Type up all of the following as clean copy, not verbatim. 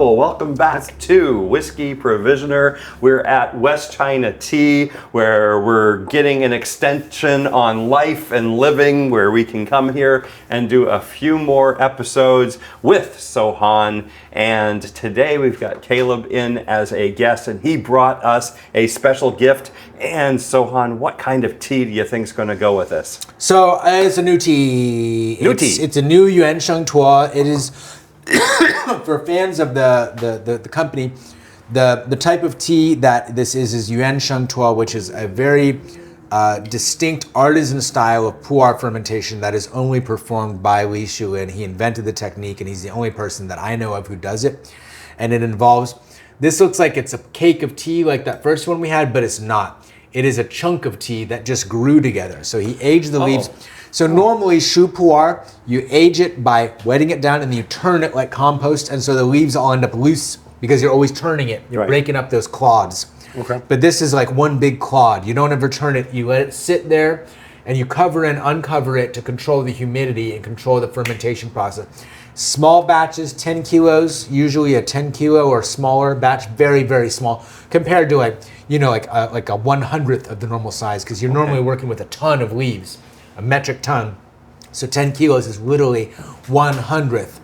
Well, welcome back to Whiskey Provisioner. We're at West China Tea, where we're getting an extension on life and living, where we can come here and do a few more episodes with Sohan. And today we've got Caleb in as a guest, and he brought us a special gift. And Sohan, what kind of tea do you think is going to go with this? So it's a new tea. It's a new Yuan Sheng Tuo. It is for fans of the company, the type of tea that this is Yuan Sheng Tuo, which is a very distinct artisan style of Pu-erh fermentation that is only performed by Li Shulin. He invented the technique, and he's the only person that I know of who does it. And it involves, this looks like it's a cake of tea like that first one we had, but it's not. It is a chunk of tea that just grew together. So he aged the leaves. So normally Shu Pu-erh, you age it by wetting it down and then you turn it like compost, and so the leaves all end up loose because you're always turning it. You're breaking up those clods. Okay. But this is like one big clod. You don't ever turn it. You let it sit there and you cover and uncover it to control the humidity and control the fermentation process. Small batches, 10 kilos, usually a 10 kilo or smaller batch, very, very small, compared to like a 100th of the normal size, because you're normally working with a ton of leaves. A metric ton. So 10 kilos is literally 1/100th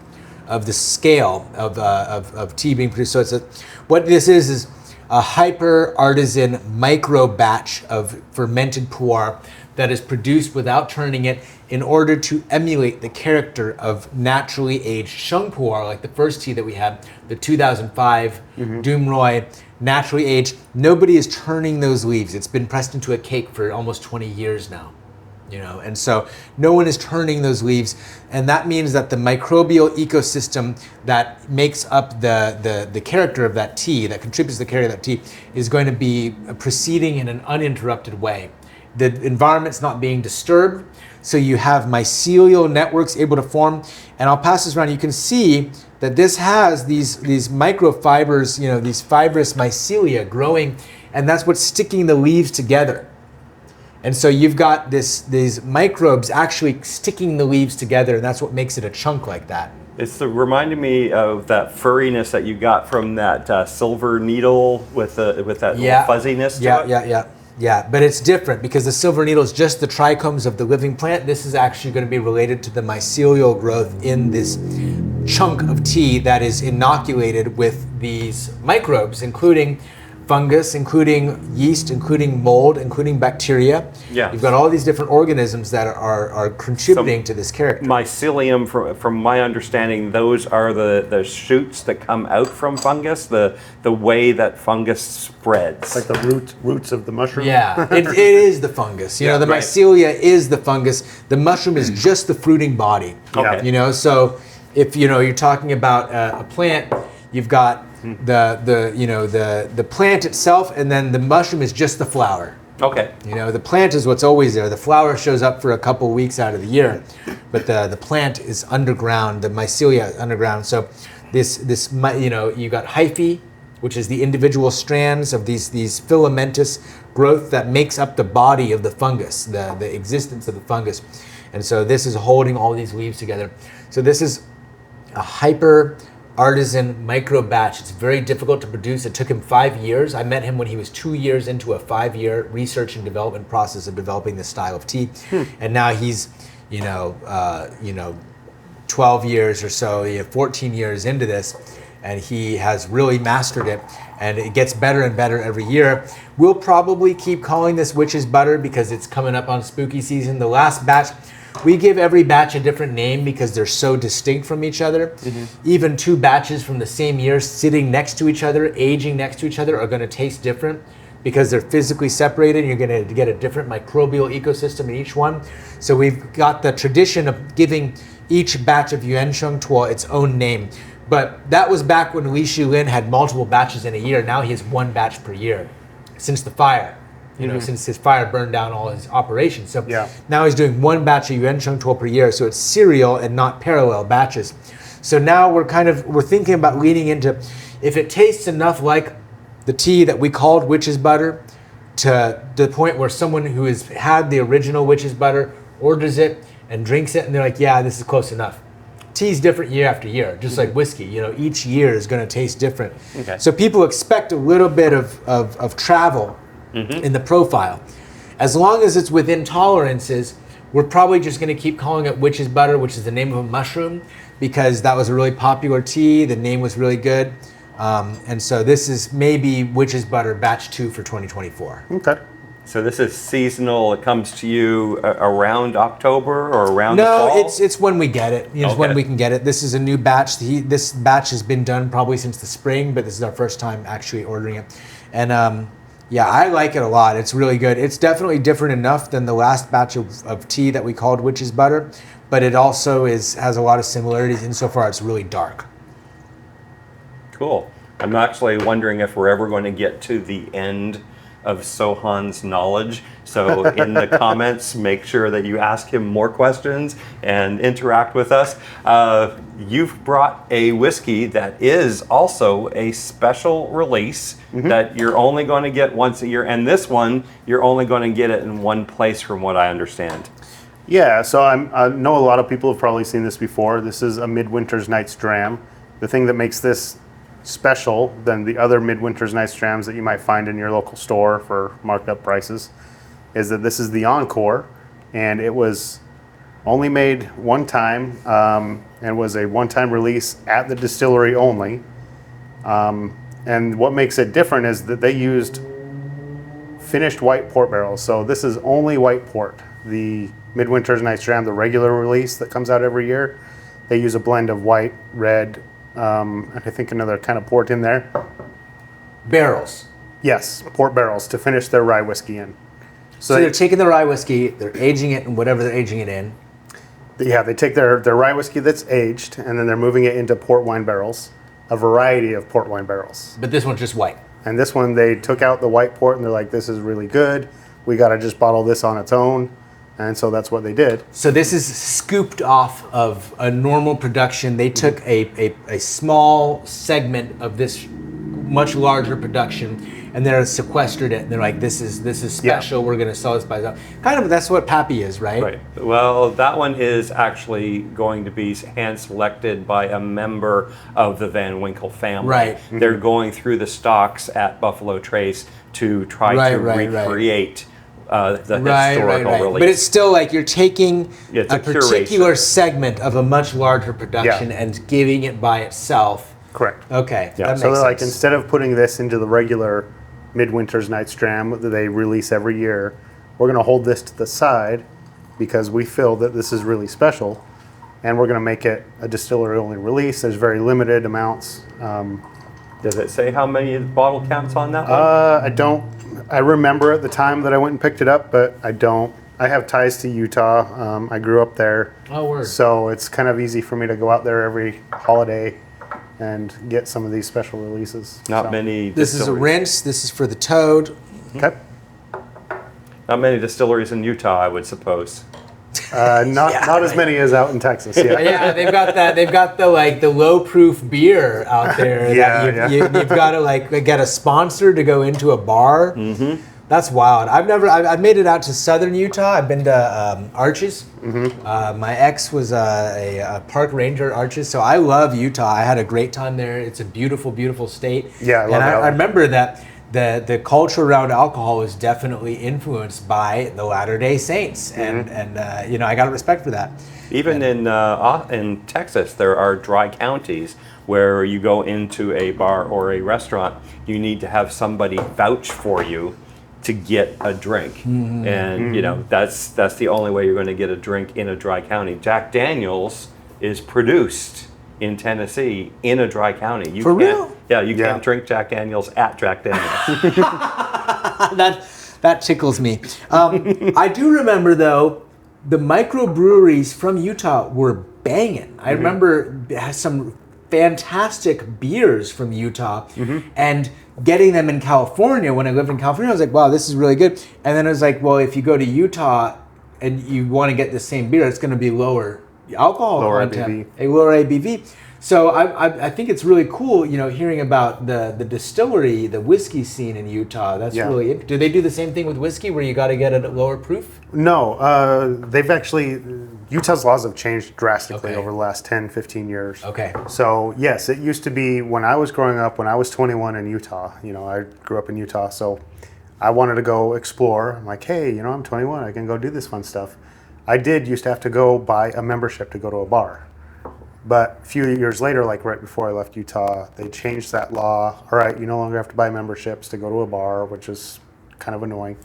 of the scale of tea being produced. So what this is a hyper artisan micro batch of fermented Pu-erh that is produced without turning it in order to emulate the character of naturally aged Sheng Pu-erh, like the first tea that we had, the 2005 Dum Roy, naturally aged. Nobody is turning those leaves. It's been pressed into a cake for almost 20 years now. And so no one is turning those leaves, and that means that the microbial ecosystem that makes up the character of that tea, that contributes to the character of that tea, is going to be proceeding in an uninterrupted way. The environment's not being disturbed, so you have mycelial networks able to form. And I'll pass this around. You can see that this has these microfibers, these fibrous mycelia growing, and that's what's sticking the leaves together. And so you've got these microbes actually sticking the leaves together, and that's what makes it a chunk like that. It's reminding me of that furriness that you got from that silver needle with that little fuzziness to it. Yeah, but it's different because the silver needle is just the trichomes of the living plant. This is actually going to be related to the mycelial growth in this chunk of tea that is inoculated with these microbes, including fungus, including yeast, including mold, including bacteria. Yeah. You've got all these different organisms that are contributing to this character. Mycelium, from my understanding, those are the shoots that come out from fungus, the way that fungus spreads. Like the roots of the mushroom? Yeah, it is the fungus. The mycelia is the fungus. The mushroom is just the fruiting body. Okay. So if you're talking about a plant, you've got the plant itself, and then the mushroom is just the flower. Okay. The plant is what's always there. The flower shows up for a couple weeks out of the year, but the plant is underground. The mycelia is underground. So this you got hyphae, which is the individual strands of these filamentous growth that makes up the body of the fungus, the existence of the fungus, and so this is holding all these leaves together. So this is a hyper artisan micro batch. It's very difficult to produce. It took him 5 years. I met him when he was 2 years into a 5-year research and development process of developing this style of tea. And now he's 12 years or so, 14 years into this, and he has really mastered it, and it gets better and better every year. We'll probably keep calling this witch's butter because it's coming up on spooky season. The last batch, we give every batch a different name because they're so distinct from each other. Even two batches from the same year sitting next to each other, aging next to each other, are going to taste different because they're physically separated. You're going to get a different microbial ecosystem in each one. So we've got the tradition of giving each batch of Yuan Sheng Tuo its own name. But that was back when Li Shulin had multiple batches in a year. Now he has one batch per year since the fire. Since his fire burned down all his operations. So now he's doing one batch of Yuan Sheng Tuo per year, so it's serial and not parallel batches. So now we're thinking about leaning into, if it tastes enough like the tea that we called witch's butter, to the point where someone who has had the original witch's butter orders it and drinks it, and they're like, yeah, this is close enough. tea's different year after year, just like whiskey. You know, each year is going to taste different. Okay. So people expect a little bit of travel in the profile. As long as it's within tolerances, we're probably just going to keep calling it witch's butter, which is the name of a mushroom, because that was a really popular tea. The name was really good. And so this is maybe witch's butter batch 2 for 2024. Okay. So this is seasonal. It comes to you around October or around the fall? No, it's when we get it. It's when Okay. we can get it. This is a new batch. This batch has been done probably since the spring, but this is our first time actually ordering it. And yeah, I like it a lot. It's really good. It's definitely different enough than the last batch of tea that we called witch's butter, but it also has a lot of similarities insofar it's really dark. Cool. I'm actually wondering if we're ever going to get to the end of Sohan's knowledge. So in the comments, make sure that you ask him more questions and interact with us. You've brought a whiskey that is also a special release that you're only going to get once a year. And this one, you're only going to get it in one place from what I understand. Yeah, so I know a lot of people have probably seen this before. This is a Midwinter's Night's Dram. The thing that makes this special than the other Midwinter's Night's Drams that you might find in your local store for marked up prices is that this is the Encore, and it was only made one time and was a one-time release at the distillery only. And what makes it different is that they used finished white port barrels. So this is only white port. The Midwinter's Night's Dram, the regular release that comes out every year, they use a blend of white, red, and I think another kind of port in there. Barrels. Yes, port barrels to finish their rye whiskey in. So they're taking the rye whiskey, they're aging it in whatever they're aging it in. Yeah, they take their rye whiskey that's aged, and then they're moving it into port wine barrels, a variety of port wine barrels. But this one's just white. And this one, they took out the white port, and they're like, this is really good. We got to just bottle this on its own. And so that's what they did. So this is scooped off of a normal production. They took a small segment of this much larger production, and they're sequestered it. And they're like, this is special. We're going to sell this by itself. Kind of, that's what Pappy is, right? Right. Well, that one is actually going to be hand selected by a member of the Van Winkle family. Right. They're going through the stocks at Buffalo Trace to try to recreate the historical release. But it's still like you're taking It's a a particular curation. segment of a much larger production and giving it by itself. Correct. Okay. Yeah. That So makes they're like, sense. instead of putting this into the regular Midwinter's Night's Dram that they release every year, we're going to hold this to the side because we feel that this is really special, and we're going to make it a distillery-only release. There's very limited amounts. Does it say how many bottle counts on that one? I remember at the time that I went and picked it up, but I don't. I have ties to Utah. I grew up there. Oh, word. So it's kind of easy for me to go out there every holiday and get some of these special releases. Not So- many This is a distilleries. rinse. This is for the toad. Okay. Not many distilleries in Utah, I would suppose. Not as many as out in Texas. Yeah. Yeah, they've got that. They've got the the low proof beer out there. Yeah, You've got to get a sponsor to go into a bar. Mm-hmm. That's wild. I've made it out to southern Utah. I've been to Arches. Mm-hmm. My ex was a park ranger at Arches, so I love Utah. I had a great time there. It's a beautiful, beautiful state. Yeah, I love it. I remember that the culture around alcohol is definitely influenced by the Latter-day Saints, and I got respect for that. Even in Texas, there are dry counties where you go into a bar or a restaurant, you need to have somebody vouch for you to get a drink. And that's the only way you're going to get a drink in a dry county. Jack Daniels is produced in Tennessee in a dry county. You For real? Yeah, you can't drink Jack Daniels at Jack Daniels. That tickles me. I do remember though, the microbreweries from Utah were banging. I remember some fantastic beers from Utah, and getting them in California. When I lived in California, I was like, wow, this is really good. And then I was like, well, if you go to Utah and you want to get the same beer, it's going to be lower alcohol content, a lower ABV. So I think it's really cool, hearing about the distillery, the whiskey scene in Utah. That's really it. Do they do the same thing with whiskey where you got to get it at lower proof? No, they've actually, Utah's laws have changed drastically Okay. over the last 10, 15 years. Okay. So yes, it used to be when I was growing up, when I was 21 in Utah, I grew up in Utah, so I wanted to go explore. I'm like, hey, I'm 21, I can go do this fun stuff. I used to have to go buy a membership to go to a bar. But a few years later, like right before I left Utah, they changed that law. All right, you no longer have to buy memberships to go to a bar, which is kind of annoying,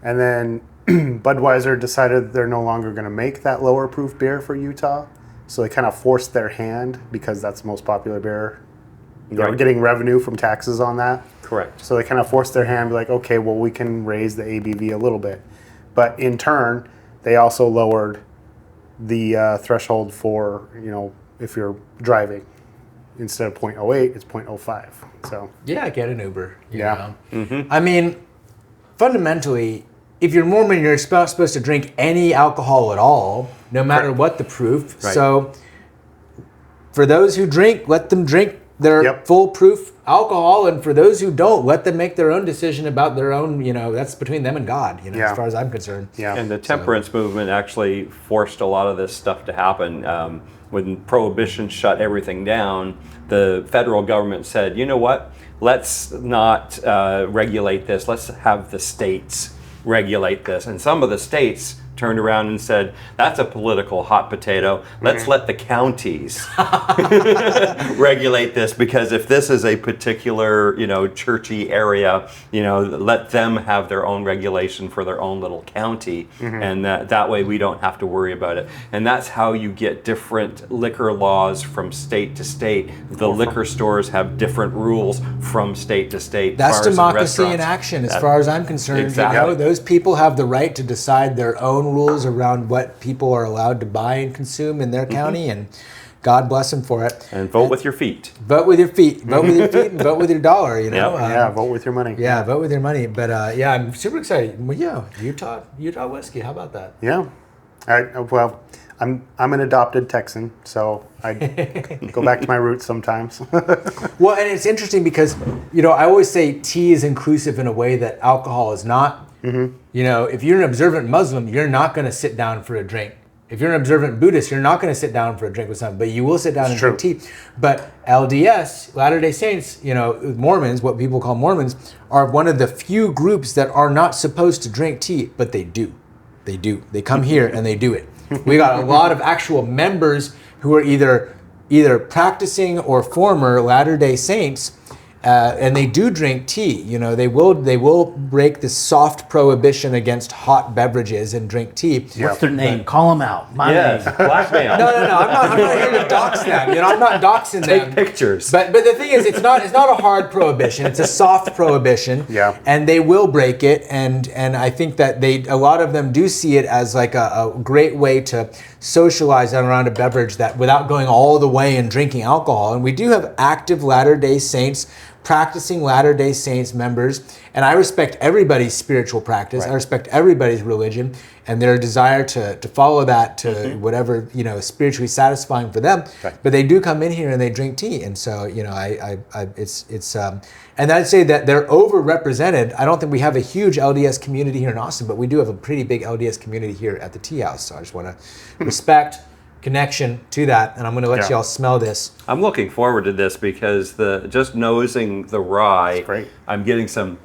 And then Budweiser decided they're no longer going to make that lower proof beer for Utah. So they kind of forced their hand because that's the most popular beer. They're Right. getting revenue from taxes on that. Correct. So they kind of forced their hand, be like, okay, well, we can raise the ABV a little bit. But in turn, they also lowered the threshold for, if you're driving. Instead of 0.08, it's 0.05. So Yeah, get an Uber. You Yeah. know? I mean, fundamentally, if you're Mormon, you're supposed to drink any alcohol at all, no matter what the proof. Right. So for those who drink, let them drink their Yep. full proof alcohol. And for those who don't, let them make their own decision about their own, that's between them and God, Yeah. as far as I'm concerned. yeah. And the temperance movement actually forced a lot of this stuff to happen. When Prohibition shut everything down, the federal government said, you know what, let's not regulate this, let's have the states regulate this. And some of the states turned around and said, that's a political hot potato. Let's let the counties regulate this, because if this is a particular, churchy area, let them have their own regulation for their own little county. And that way we don't have to worry about it. And that's how you get different liquor laws from state to state. The liquor stores have different rules from state to state. That's bars and democracy in restaurants. action, as far as I'm concerned. Exactly. Those people have the right to decide their own rules around what people are allowed to buy and consume in their county, and God bless them for it. And vote with your feet. Vote with your feet. Vote with your feet, and vote with your dollar. Yeah, vote with your money. Yeah, vote with your money. But I'm super excited. Well, yeah, Utah whiskey. How about that? Yeah. Well, I'm an adopted Texan, so I go back to my roots sometimes. Well, and it's interesting because I always say tea is inclusive in a way that alcohol is not. If you're an observant Muslim, you're not going to sit down for a drink. If you're an observant Buddhist, you're not going to sit down for a drink with someone, but you will sit down and drink tea. But LDS, Latter-day Saints, Mormons, what people call Mormons, are one of the few groups that are not supposed to drink tea, but they do. They do. They come here and they do it. We got a lot of actual members who are either practicing or former Latter-day Saints, and they do drink tea. They will break the soft prohibition against hot beverages and drink tea. What's their name? Call them out. My Yes, name. blackmail. No. I'm not here to dox them. I'm not doxing them. Take pictures. But the thing is, it's not a hard prohibition. It's a soft prohibition. Yeah. And they will break it. And I think that a lot of them do see it as like a great way to socialize around a beverage that without going all the way and drinking alcohol. And we do have active Latter-day Saints, practicing Latter-day Saints members, and I respect everybody's spiritual practice. Right. I respect everybody's religion and their desire to follow that to whatever is spiritually satisfying for them. Right. But they do come in here and they drink tea, and so and I'd say that they're overrepresented. I don't think we have a huge LDS community here in Austin, but we do have a pretty big LDS community here at the Tea House. So I just want to respect connection to that, and I'm going to let y'all smell this. I'm looking forward to this because just nosing the rye, Great. I'm getting some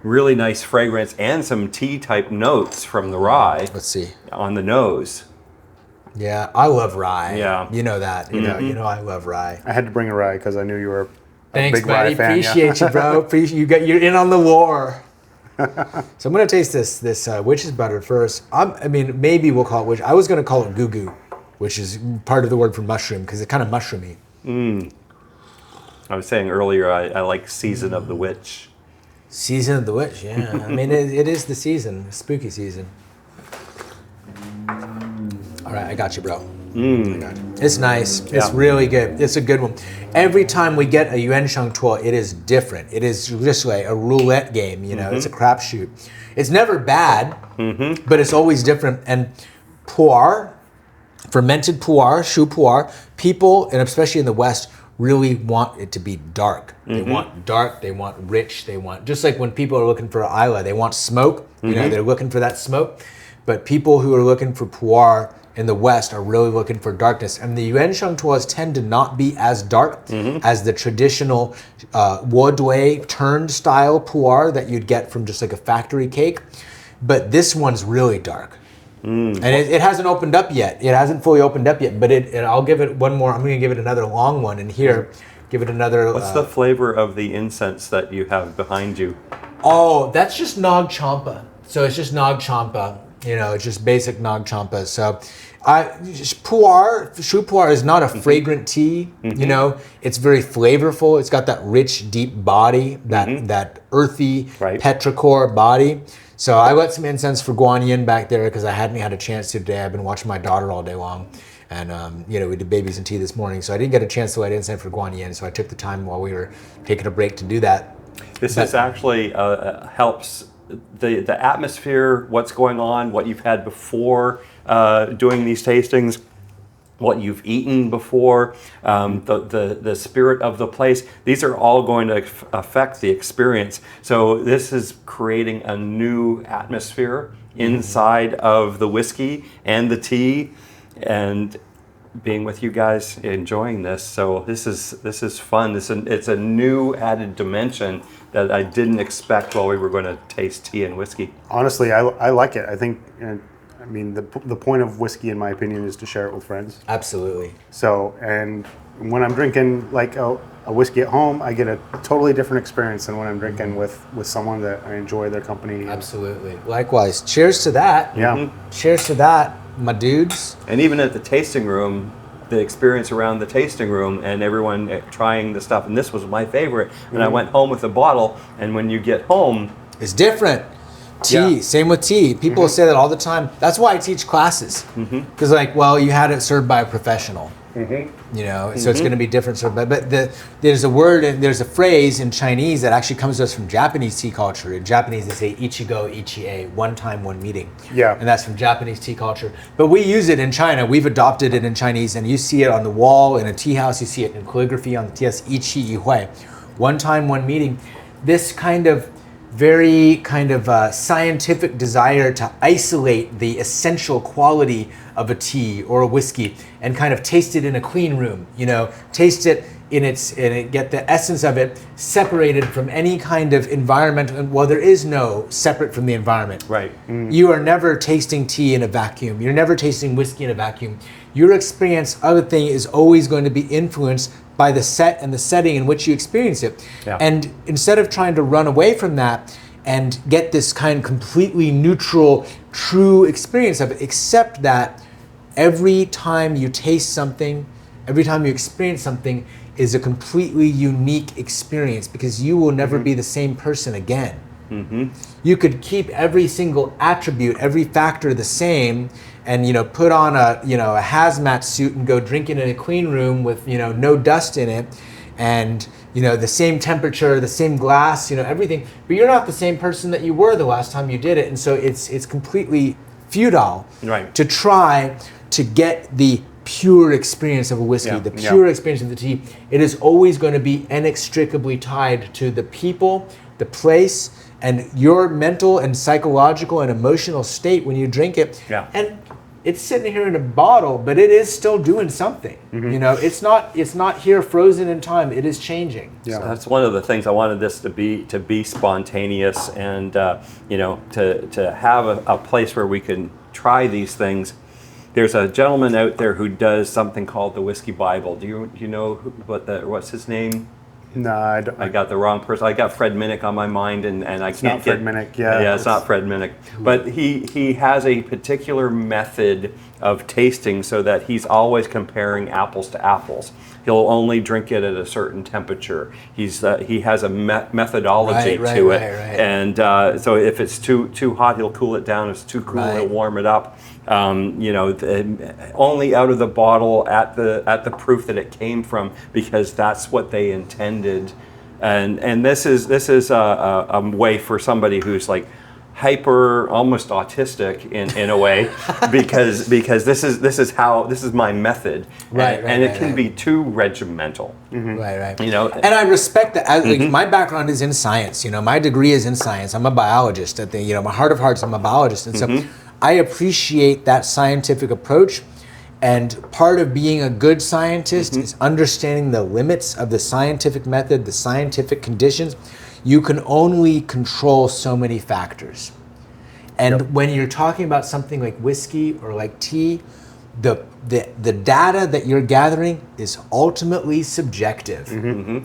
really nice fragrance and some tea type notes from the rye Let's see. on the nose. Yeah, I love rye. Yeah. You know that. You know I love rye. I had to bring a rye because I knew you were a Thanks, big buddy. rye fan. Appreciate you, bro. You're in on the war. So I'm gonna taste this witch's butter first. Maybe we'll call it witch. I was gonna call it goo-goo, which is part of the word for mushroom because it's kind of mushroomy. I was saying earlier I like Season of the Witch. Season of the witch, yeah. It is the season, spooky season. All right, I got you, bro. I got you. It's nice. It's really good. It's a good one. Every time we get a Yuan Sheng Tuo, it is different. It is just like a roulette game, It's a crapshoot. It's never bad, but it's always different. And Pu-erh, fermented Pu-erh, Shu Pu-erh, people, and especially in the West, really want it to be dark. They want dark, they want rich, they want, just like when people are looking for Isla, they want smoke, they're looking for that smoke. but people who are looking for Pu-erh in the West are really looking for darkness. And the Yuan Sheng Tuos tend to not be as dark as the traditional Wodui turned style Pu-erh that you'd get from just like a factory cake. But this one's really dark. And it hasn't opened up yet. It hasn't fully opened up yet, but I'll give it one more. I'm going to give it another long one. And here, give it another... What's the flavor of the incense that you have behind you? Oh, that's just Nag Champa. So it's just Nag Champa. You know, it's just basic Nag Champa. So, Pu-erh, Shu Pu-erh is not a fragrant tea. You know, it's very flavorful. It's got that rich, deep body, that earthy petrichor body. So I got some incense for Guanyin back there because I hadn't had a chance to today. I've been watching my daughter all day long. And, you know, we did babies and tea this morning. So I didn't get a chance to light incense for Guanyin. So I took the time while we were taking a break to do that. This is actually helps the atmosphere, what's going on, what you've had before doing these tastings, what you've eaten before, the spirit of the place. These are all going to affect the experience. So this is creating a new atmosphere inside of the whiskey and the tea, and being with you guys, enjoying this. So this is fun. It's a new added dimension that I didn't expect while we were going to taste tea and whiskey. Honestly, I like it. I think, I mean, the point of whiskey, in my opinion, is to share it with friends. Absolutely. So, and when I'm drinking like a whiskey at home, I get a totally different experience than when I'm drinking with someone that I enjoy their company. Absolutely. Likewise. Cheers to that. Yeah. Cheers to that, my dudes. And even at the tasting room, the experience around the tasting room and everyone trying the stuff, and this was my favorite. And I went home with a bottle, and when you get home, it's different. Tea, same with tea. People say that all the time. That's why I teach classes. Because like, well, you had it served by a professional. You know, so it's going to be different. But there's a word and there's a phrase in Chinese that actually comes to us from Japanese tea culture. In Japanese, they say ichigo ichie, one time, one meeting. Yeah. And that's from Japanese tea culture. But we use it in China. We've adopted it in Chinese, and you see it on the wall in a tea house. You see it in calligraphy on the tea house. Ichi yihui, one time, one meeting. This kind of very kind of scientific desire to isolate the essential quality of a tea or a whiskey and kind of taste it in a clean room, you know, taste it and get the essence of it separated from any kind of environmental, well, there is no separate from the environment. right. You are never tasting tea in a vacuum. You're never tasting whiskey in a vacuum. Your experience of a thing is always going to be influenced by the set and the setting in which you experience it. Yeah. And instead of trying to run away from that and get this kind of completely neutral, true experience of it, accept that every time you taste something, every time you experience something is a completely unique experience, because you will never be the same person again. You could keep every single attribute, every factor the same, and put on a hazmat suit and go drinking in a clean room with no dust in it, and the same temperature, the same glass, everything. But you're not the same person that you were the last time you did it, and so it's completely futile to try to get the pure experience of a whiskey, the pure experience of the tea. It is always going to be inextricably tied to the people, the place, and your mental and psychological and emotional state when you drink it. And it's sitting here in a bottle, but it is still doing something. It's not here frozen in time. It is changing. So that's one of the things I wanted this to be spontaneous, and to have a place where we can try these things. There's a gentleman out there who does something called the Whiskey Bible. Do you know what's his name? No, I don't. I got the wrong person. I got Fred Minnick on my mind, and I It's can't not Fred Minnick. Yeah, it's not Fred Minnick. But he has a particular method of tasting so that he's always comparing apples to apples. He'll only drink it at a certain temperature. He has a methodology to it, and so if it's too hot, he'll cool it down. If it's too cool, he'll warm it up. Only out of the bottle at the proof that it came from, because that's what they intended. And this is a way for somebody who's like hyper, almost autistic in a way, because this is my method, and it can be too regimental. Right. And I respect that. Like, my background is in science. My degree is in science. I'm a biologist at my heart of hearts. I'm a biologist, and so I appreciate that scientific approach. And part of being a good scientist is understanding the limits of the scientific method, the scientific conditions. You can only control so many factors. And when you're talking about something like whiskey or like tea, the data that you're gathering is ultimately subjective.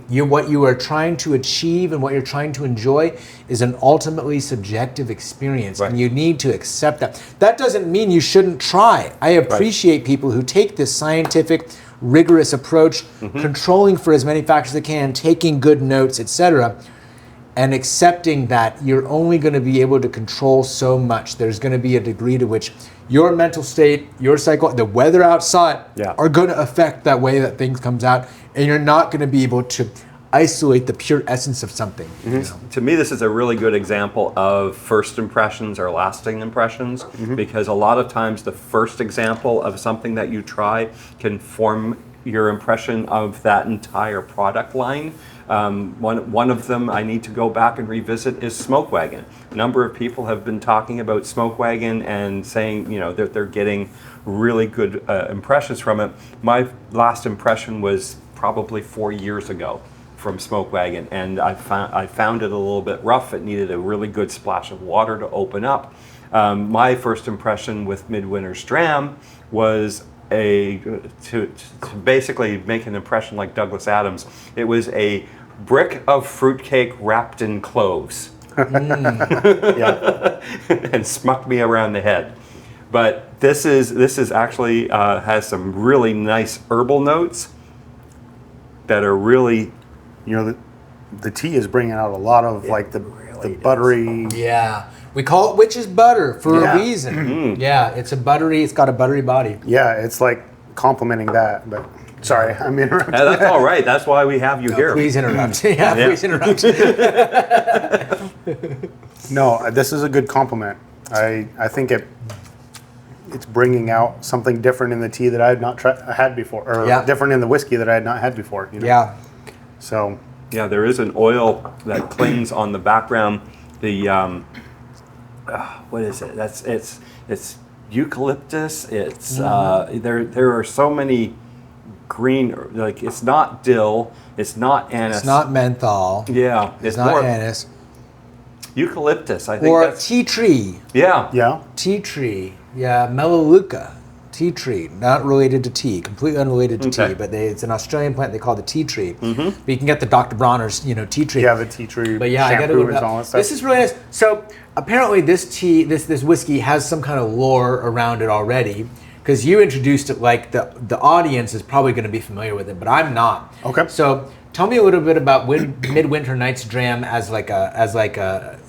What you are trying to achieve and what you're trying to enjoy is an ultimately subjective experience, and you need to accept that. That doesn't mean you shouldn't try. I appreciate people who take this scientific, rigorous approach, controlling for as many factors as they can, taking good notes, etc., and accepting that you're only going to be able to control so much. There's going to be a degree to which your mental state, your psycho, the weather outside are going to affect that way that things comes out, and you're not going to be able to isolate the pure essence of something. You know? To me, this is a really good example of first impressions or lasting impressions, because a lot of times the first example of something that you try can form your impression of that entire product line. One of them I need to go back and revisit is Smoke Wagon. A number of people have been talking about Smoke Wagon and saying, you know, that they're getting really good impressions from it. My last impression was probably 4 years ago from Smoke Wagon, and I found it a little bit rough. It needed a really good splash of water to open up. My first impression with Midwinter's Dram was to basically make an impression like Douglas Adams. It was a brick of fruitcake wrapped in cloves. And smucked me around the head. But this is actually has some really nice herbal notes that are really, You know, the tea is bringing out a lot of like the buttery. Yeah. We call it witch's butter for a reason. Yeah, it's got a buttery body. Yeah, it's like complementing that. But sorry, I'm interrupting. that's all right. That's why we have you here. Please interrupt. Please interrupt. No, this is a good compliment. I think it's bringing out something different in the tea that I had not had before, or different in the whiskey that I had not had before. You know? Yeah. So. Yeah, there is an oil that clings on the background. The what is it? It's eucalyptus. It's there are so many green, like it's not dill, it's not anise, It's not menthol. yeah, It's not more anise. eucalyptus. I think Or that's tea tree. Yeah. Tea tree. Yeah, Melaleuca. Tea tree. Not related to tea. Completely unrelated to tea. But it's an Australian plant they call the tea tree. But you can get the Dr. Bronner's, tea tree. Yeah, the tea tree. But yeah, I got to look it up. This is really nice. So apparently this tea, this whiskey has some kind of lore around it already. Because you introduced it, like the audience is probably going to be familiar with it, but I'm not. Okay. So tell me a little bit about Midwinter Night's Dram as like a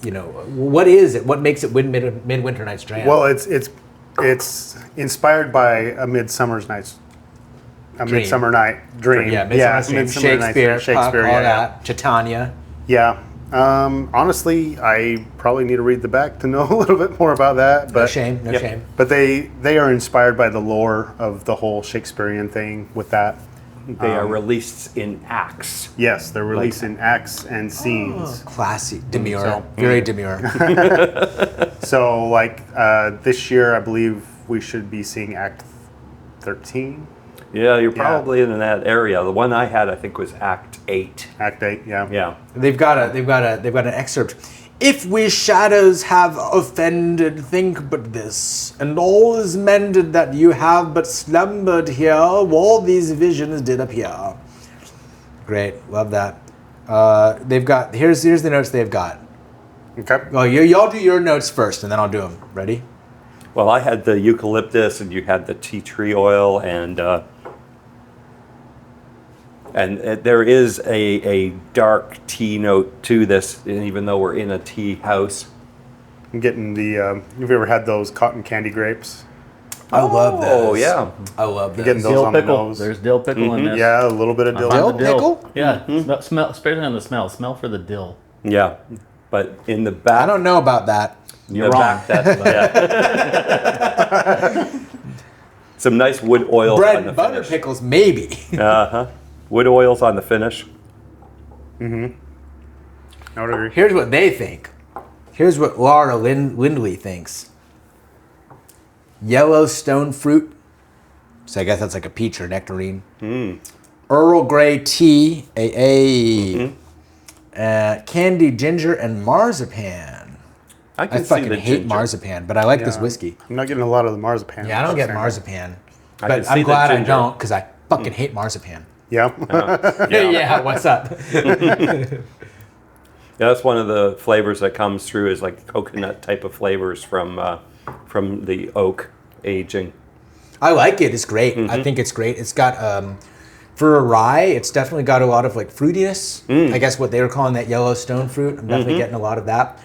what is it? What makes it Midwinter Night's Dram? Well, it's inspired by a Midsummer Night Dream. Yeah, Midsummer Night's Dream, Shakespeare, all that. Titania. Yeah. Honestly, I probably need to read the back to know a little bit more about that. But, No shame. But they are inspired by the lore of the whole Shakespearean thing with that. they are released in acts. Yes, they're released in acts and scenes. Classy, demure, So- very demure. So, like this year, I believe we should be seeing Act 13. Yeah, you're probably in that area. The one I had, I think, was Act 8. Act 8, yeah. Yeah. They've got an excerpt. If we shadows have offended, think but this, and all is mended that you have but slumbered here, all these visions did appear. Great, love that. They've got here's the notes they've got. Okay. Well, y'all do your notes first, and then I'll do them. Ready? Well, I had the eucalyptus, and you had the tea tree oil, and there is a dark tea note to this, even though we're in a tea house. I'm getting the. Have you ever had those cotton candy grapes? I love those. Oh, yeah. I love those. Getting those Dill on the pickle. nose. There's dill pickle in this. Yeah, a little bit of dill. Dill The dill. pickle? Yeah, smell, especially on the smell. Smell for the dill. Yeah. But in the back... I don't know about that. You're wrong. Some nice wood oils Bread on the and butter finish. pickles, maybe. Wood oils on the finish. I would agree. Here's what they think. Here's what Laura Lindley thinks. yellow stone fruit. So I guess that's like a peach or nectarine. Earl Grey tea, candied ginger and marzipan. I I can see fucking the hate ginger. marzipan, but I like this whiskey. I'm not getting a lot of the marzipan. Yeah, I don't get Sam. marzipan, I can but see I'm the glad I ginger. don't because I fucking hate marzipan. Yeah. Yeah, what's up? Yeah, that's one of the flavors that comes through is like coconut type of flavors from the oak aging. I like it. It's great. I think it's great. It's got for a rye, it's definitely got a lot of like fruitiness. I guess what they were calling that yellow stone fruit. I'm definitely getting a lot of that.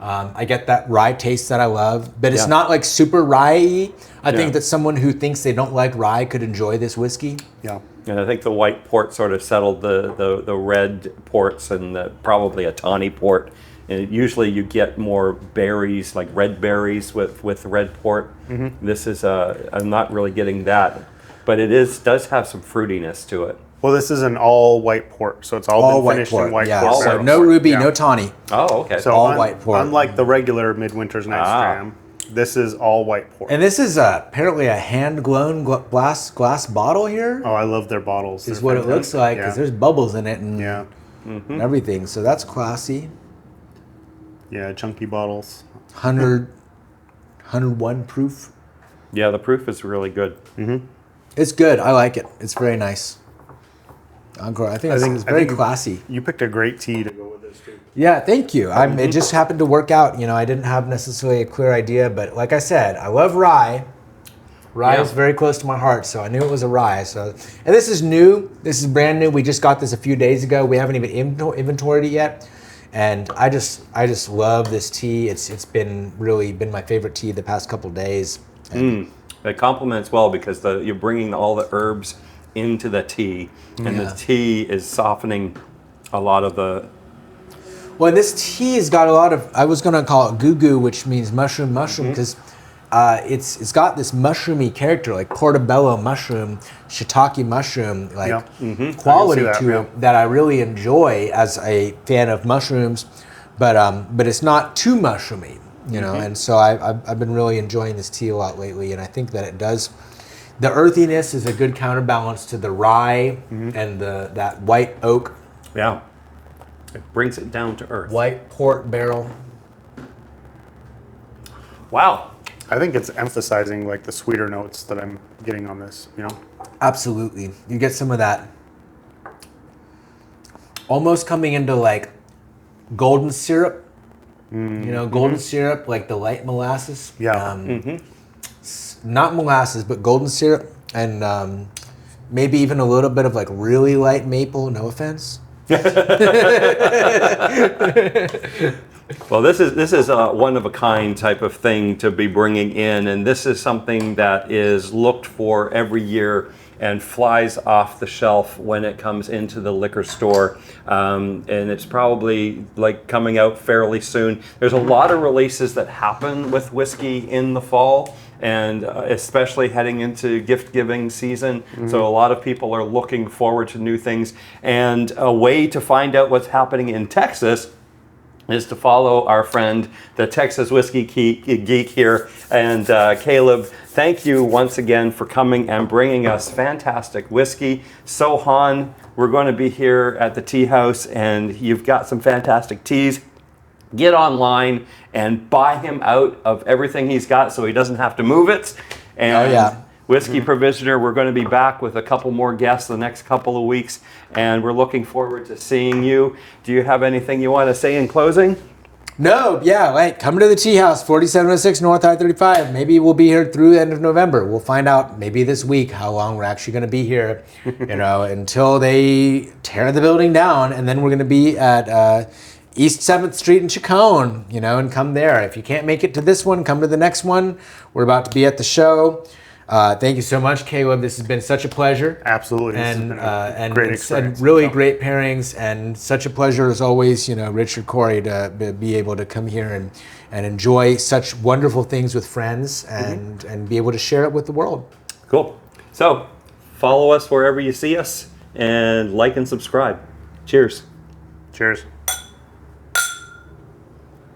I get that rye taste that I love, but it's not like super rye-y. I think that someone who thinks they don't like rye could enjoy this whiskey. Yeah. And I think the white port sort of settled the red ports and probably a tawny port. And usually you get more berries, like red berries with red port. This is, I'm not really getting that. But it does have some fruitiness to it. Well, this is an all white port, so it's all been finished in white port. So barrels. no ruby, Yeah. no tawny. Oh, okay. So all white port. Unlike the regular Midwinter's Night's Dram, this is all white port. And this is apparently a hand-blown glass bottle here. Oh, I love their bottles. Is They're what it looks fantastic. like because there's bubbles in it and Yeah. and everything. So that's classy. Yeah, chunky bottles. 101 proof. Yeah, the proof is really good. It's good. I like it. It's very nice. Encore. I think it's very classy. You picked a great tea to go with this too. Yeah, thank you. It just happened to work out. You know, I didn't have necessarily a clear idea, but like I said, I love rye. Rye is very close to my heart, so I knew it was a rye. So, and this is new. This is brand new. We just got this a few days ago. We haven't even inventoried it yet. And I just love this tea. It's been my favorite tea the past couple days. It complements well because you're bringing all the herbs into the tea, and the tea is softening a lot of the. Well, this tea has got a lot of. I was gonna call it goo, which means mushroom, because it's got this mushroomy character, like portobello mushroom, shiitake mushroom, like quality to it that I really enjoy as a fan of mushrooms, but it's not too mushroomy. You know, and so I've been really enjoying this tea a lot lately, and I think that it does. The earthiness is a good counterbalance to the rye and that white oak. Yeah, it brings it down to earth. White port barrel. Wow. I think it's emphasizing like the sweeter notes that I'm getting on this, you know? Absolutely. You get some of that almost coming into like golden syrup. You know, golden syrup, like the light molasses. Yeah. Not molasses, but golden syrup, and maybe even a little bit of like really light maple. No offense. Well, this is a one of a kind type of thing to be bringing in, and this is something that is looked for every year and flies off the shelf when it comes into the liquor store, and it's probably like coming out fairly soon. There's a lot of releases that happen with whiskey in the fall, and especially heading into gift giving season. So a lot of people are looking forward to new things, and a way to find out what's happening in Texas is to follow our friend, the Texas Whiskey Geek here. And Caleb, thank you once again for coming and bringing us fantastic whiskey. So Han, we're going to be here at the tea house, and you've got some fantastic teas. Get online and buy him out of everything he's got so he doesn't have to move it. And Whiskey Provisioner, we're going to be back with a couple more guests the next couple of weeks, and we're looking forward to seeing you. Do you have anything you want to say in closing? No, come to the tea house, 4706 North I-35. Maybe we'll be here through the end of November. We'll find out maybe this week how long we're actually going to be here, you know, until they tear the building down, and then we're going to be at East 7th Street in Chacon, you know, and come there. If you can't make it to this one, come to the next one. We're about to be at the show. Thank you so much, Caleb. This has been such a pleasure. Absolutely. And great experience. really great pairings, and such a pleasure as always, you know, Richard Corey, to be able to come here and enjoy such wonderful things with friends and be able to share it with the world. Cool. So follow us wherever you see us, and like and subscribe. Cheers. Cheers.